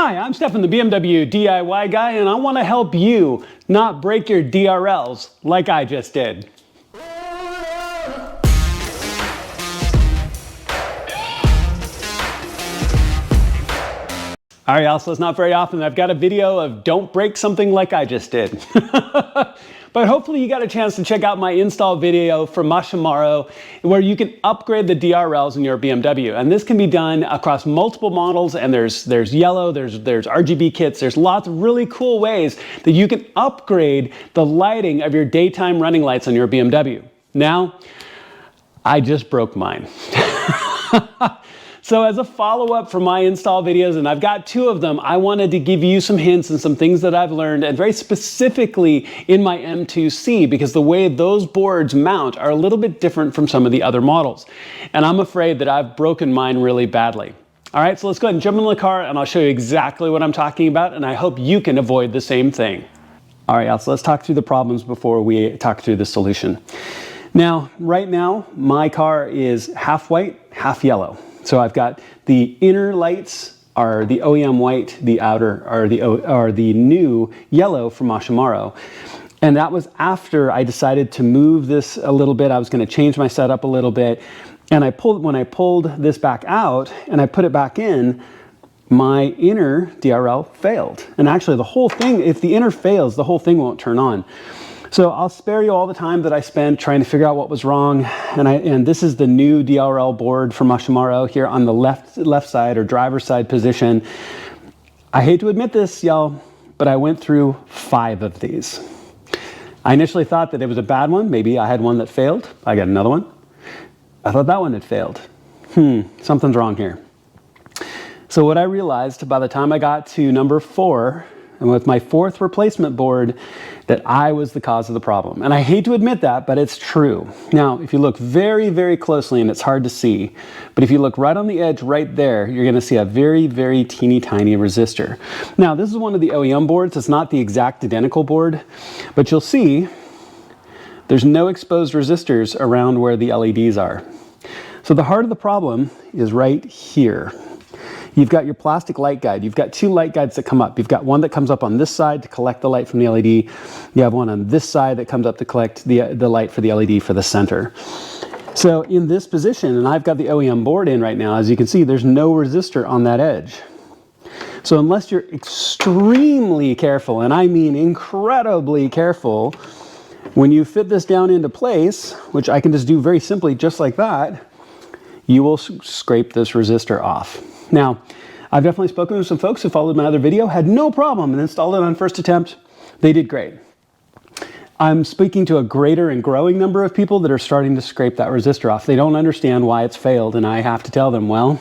Hi, I'm Stefan, the BMW DIY guy, and I want to help you not break your DRLs like I just did. All right, y'all, so it's not very often that I've got a video of don't break something like I just did. But hopefully you got a chance to check out my install video from Machamaro where you can upgrade the DRLs in your BMW. And this can be done across multiple models, and there's yellow, there's RGB kits, there's lots of really cool ways that you can upgrade the lighting of your daytime running lights on your BMW. Now, I just broke mine. So as a follow-up for my install videos, and I've got two of them, I wanted to give you some hints and some things that I've learned, and very specifically in my M2C, because the way those boards mount are a little bit different from some of the other models. And I'm afraid that I've broken mine really badly. All right, so let's go ahead and jump in the car and I'll show you exactly what I'm talking about, and I hope you can avoid the same thing. All right, y'all, so let's talk through the problems before we talk through the solution. Now, right now, my car is half white, half yellow. So I've got the inner lights are the OEM white, the outer are the new yellow from Machamaro. And that was after I decided to move this a little bit. I was going to change my setup a little bit. And when I pulled this back out and I put it back in, my inner DRL failed. And actually the whole thing, if the inner fails, the whole thing won't turn on. So I'll spare you all the time that I spent trying to figure out what was wrong. And this is the new DRL board from Machamaro here on the left side or driver's side position. I hate to admit this, y'all, but I went through 5 of these. I initially thought that it was a bad one. Maybe I had one that failed. I got another one. I thought that one had failed. Something's wrong here. So what I realized by the time I got to number 4, and with my 4th replacement board, that I was the cause of the problem. And I hate to admit that, but it's true. Now, if you look very, very closely, and it's hard to see, but if you look right on the edge right there, you're gonna see a very, very teeny tiny resistor. Now, this is one of the OEM boards. It's not the exact identical board, but you'll see there's no exposed resistors around where the LEDs are. So the heart of the problem is right here. You've got your plastic light guide. You've got 2 light guides that come up. You've got one that comes up on this side to collect the light from the LED. You have one on this side that comes up to collect the light for the LED for the center. So in this position, and I've got the OEM board in right now, as you can see, there's no resistor on that edge. So unless you're extremely careful, and I mean incredibly careful, when you fit this down into place, which I can just do very simply just like that, you will scrape this resistor off. Now, I've definitely spoken with some folks who followed my other video, had no problem and installed it on first attempt. They did great. I'm speaking to a greater and growing number of people that are starting to scrape that resistor off. They don't understand why it's failed, and I have to tell them, well,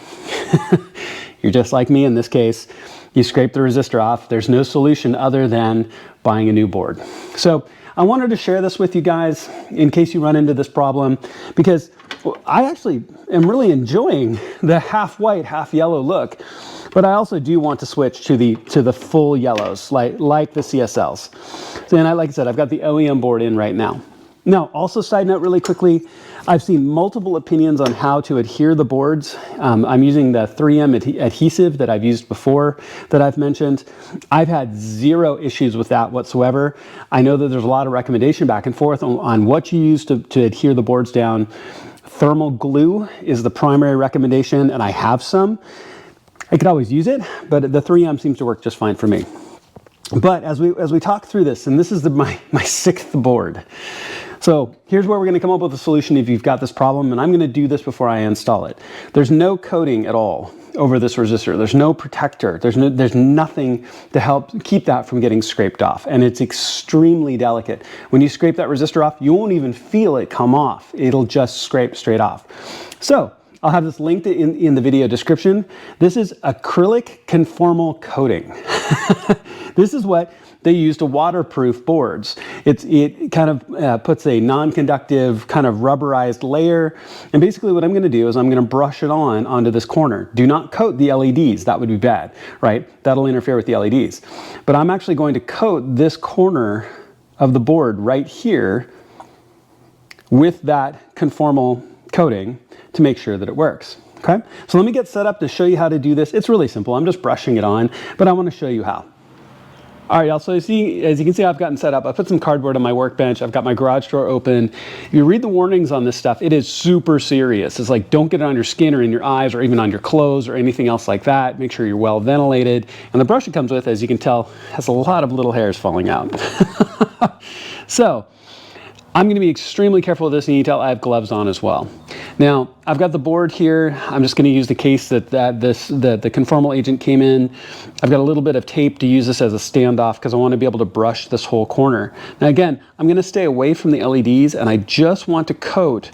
you're just like me in this case. You scrape the resistor off. There's no solution other than buying a new board. So I wanted to share this with you guys in case you run into this problem, because I actually am really enjoying the half white, half yellow look, but I also do want to switch to the full yellows, like the CSLs. So, and like I said, I've got the OEM board in right now. Now, also side note really quickly, I've seen multiple opinions on how to adhere the boards. I'm using the 3M adhesive that I've used before that I've mentioned. I've had 0 issues with that whatsoever. I know that there's a lot of recommendation back and forth on what you use to adhere the boards down. Thermal glue is the primary recommendation, and I have some. I could always use it, but the 3M seems to work just fine for me. But as we talk through this, and this is my 6th board. So here's where we're going to come up with a solution if you've got this problem, and I'm going to do this before I install it. There's no coating at all over this resistor. There's no protector. There's nothing to help keep that from getting scraped off, and it's extremely delicate. When you scrape that resistor off, you won't even feel it come off. It'll just scrape straight off. So I'll have this linked in the video description. This is acrylic conformal coating. This is what they use to waterproof boards. It kind of puts a non-conductive kind of rubberized layer. And basically what I'm going to do is I'm going to brush it onto this corner. Do not coat the LEDs. That would be bad, right? That'll interfere with the LEDs. But I'm actually going to coat this corner of the board right here with that conformal coating to make sure that it works. Okay, so let me get set up to show you how to do this. It's really simple. I'm just brushing it on, but I want to show you how. All right, y'all, so as you can see, I've gotten set up. I put some cardboard on my workbench. I've got my garage door open. If you read the warnings on this stuff, it is super serious. It's like, don't get it on your skin or in your eyes or even on your clothes or anything else like that. Make sure you're well ventilated. And the brush it comes with, as you can tell, has a lot of little hairs falling out. So I'm going to be extremely careful with this, and you can tell I have gloves on as well. Now, I've got the board here. I'm just going to use the case that the conformal agent came in. I've got a little bit of tape to use this as a standoff because I want to be able to brush this whole corner. Now again, I'm going to stay away from the LEDs, and I just want to coat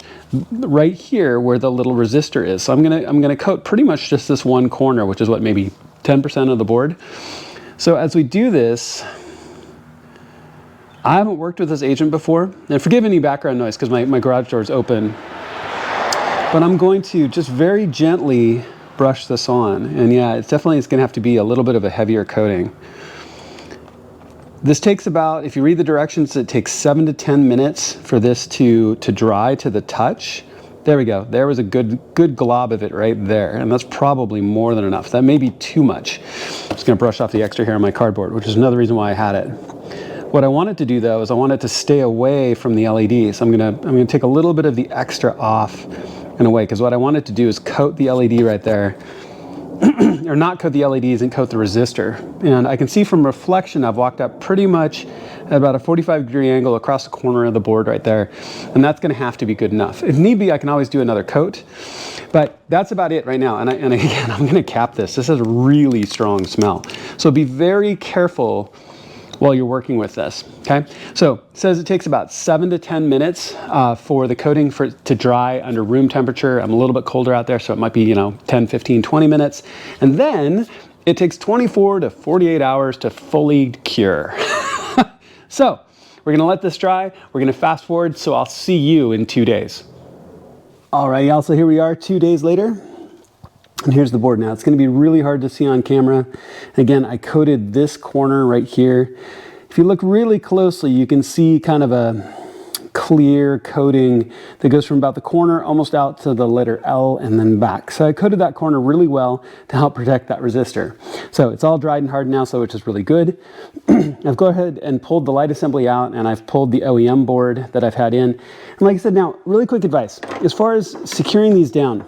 right here where the little resistor is. So I'm going to coat pretty much just this one corner, which is what, maybe 10% of the board. So as we do this, I haven't worked with this agent before, and forgive any background noise because my garage door is open, but I'm going to just very gently brush this on. And yeah, it's going to have to be a little bit of a heavier coating. This takes about, if you read the directions, it takes 7 to 10 minutes for this to dry to the touch. There we go. There was a good glob of it right there, and that's probably more than enough. That may be too much. I'm just going to brush off the extra hair on my cardboard, which is another reason why I had it. What I wanted to do though is I wanted to stay away from the LED. So I'm gonna take a little bit of the extra off and away, because what I wanted to do is coat the LED right there, or not coat the LEDs and coat the resistor. And I can see from reflection I've walked up pretty much at about a 45-degree angle across the corner of the board right there, and that's gonna have to be good enough. If need be, I can always do another coat, but that's about it right now. And again, I'm gonna cap this. This has a really strong smell. So be very careful while you're working with this, okay? So it says it takes about 7 to 10 minutes for the coating to dry under room temperature. I'm a little bit colder out there, so it might be, 10, 15, 20 minutes. And then it takes 24 to 48 hours to fully cure. So we're gonna let this dry. We're gonna fast forward, so I'll see you in 2 days. All right, y'all, so here we are 2 days later. And here's the board now. It's going to be really hard to see on camera. Again, I coated this corner right here. If you look really closely, you can see kind of a clear coating that goes from about the corner almost out to the letter L and then back. So I coated that corner really well to help protect that resistor. So it's all dried and hard now, so which is really good. I've gone ahead and pulled the light assembly out, and I've pulled the OEM board that I've had in. And like I said, now, really quick advice. As far as securing these down,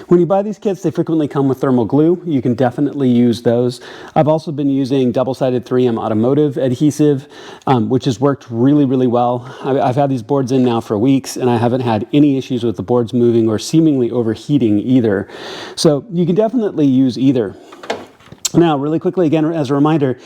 when you buy these kits, they frequently come with thermal glue. You can definitely use those. I've also been using double-sided 3M automotive adhesive, which has worked really, really well. I've had these boards in now for weeks, and I haven't had any issues with the boards moving or seemingly overheating either. So you can definitely use either. Now, really quickly, again, as a reminder,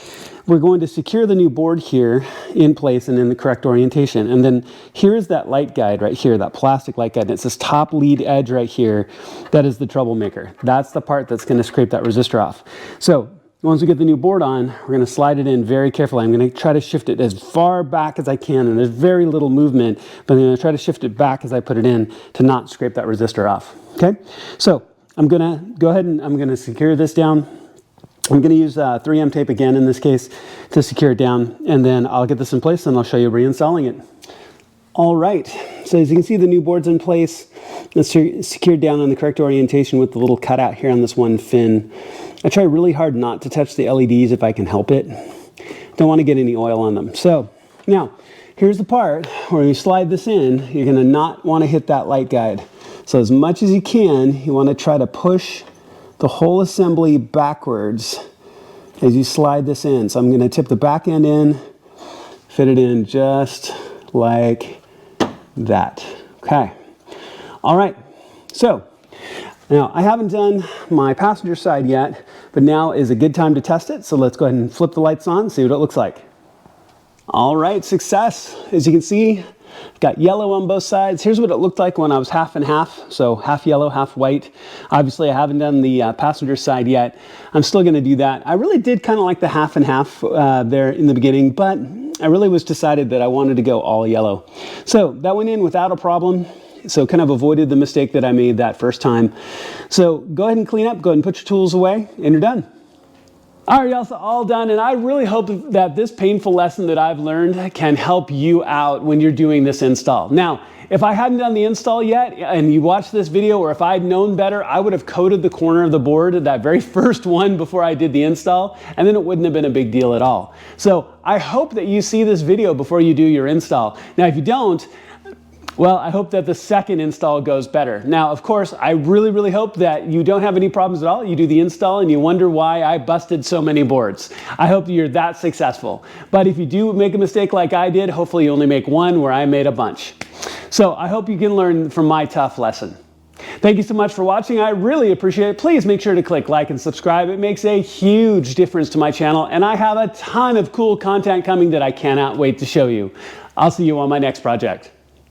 we're going to secure the new board here in place and in the correct orientation. And then here's that light guide right here, that plastic light guide. And it's this top lead edge right here. That is the troublemaker. That's the part that's going to scrape that resistor off. So once we get the new board on, we're going to slide it in very carefully. I'm going to try to shift it as far back as I can, and there's very little movement, but I'm going to try to shift it back as I put it in to not scrape that resistor off. Okay? So I'm going to go ahead and I'm going to secure this down. I'm going to use 3M tape again in this case to secure it down, and then I'll get this in place and I'll show you reinstalling it. All right, so as you can see, the new board's in place. It's secured down in the correct orientation with the little cutout here on this one fin. I try really hard not to touch the LEDs if I can help it. Don't want to get any oil on them. So now, here's the part where you slide this in, you're going to not want to hit that light guide. So as much as you can, you want to try to push the whole assembly backwards as you slide this in. So I'm going to tip the back end in, fit it in just like that. Okay. All right. So now I haven't done my passenger side yet, but now is a good time to test it. So let's go ahead and flip the lights on and see what it looks like. All right, success. As you can see, got yellow on both sides. Here's what it looked like when I was half and half, so half yellow, half white. Obviously, I haven't done the passenger side yet. I'm still going to do that. I really did kind of like the half and half there in the beginning, but I really was decided that I wanted to go all yellow. So that went in without a problem. So kind of avoided the mistake that I made that first time. So go ahead and clean up, go ahead and put your tools away, and you're done. All right, y'all, so all done, and I really hope that this painful lesson that I've learned can help you out when you're doing this install. Now, if I hadn't done the install yet, and you watched this video, or if I'd known better, I would have coated the corner of the board, that very first one, before I did the install, and then it wouldn't have been a big deal at all. So I hope that you see this video before you do your install. Now, if you don't, well, I hope that the second install goes better. Now, of course, I really hope that you don't have any problems at all. You do the install and you wonder why I busted so many boards. I hope you're that successful. But if you do make a mistake like I did, hopefully you only make one where I made a bunch. So I hope you can learn from my tough lesson. Thank you so much for watching. I really appreciate it. Please make sure to click like and subscribe. It makes a huge difference to my channel, and I have a ton of cool content coming that I cannot wait to show you. I'll see you on my next project.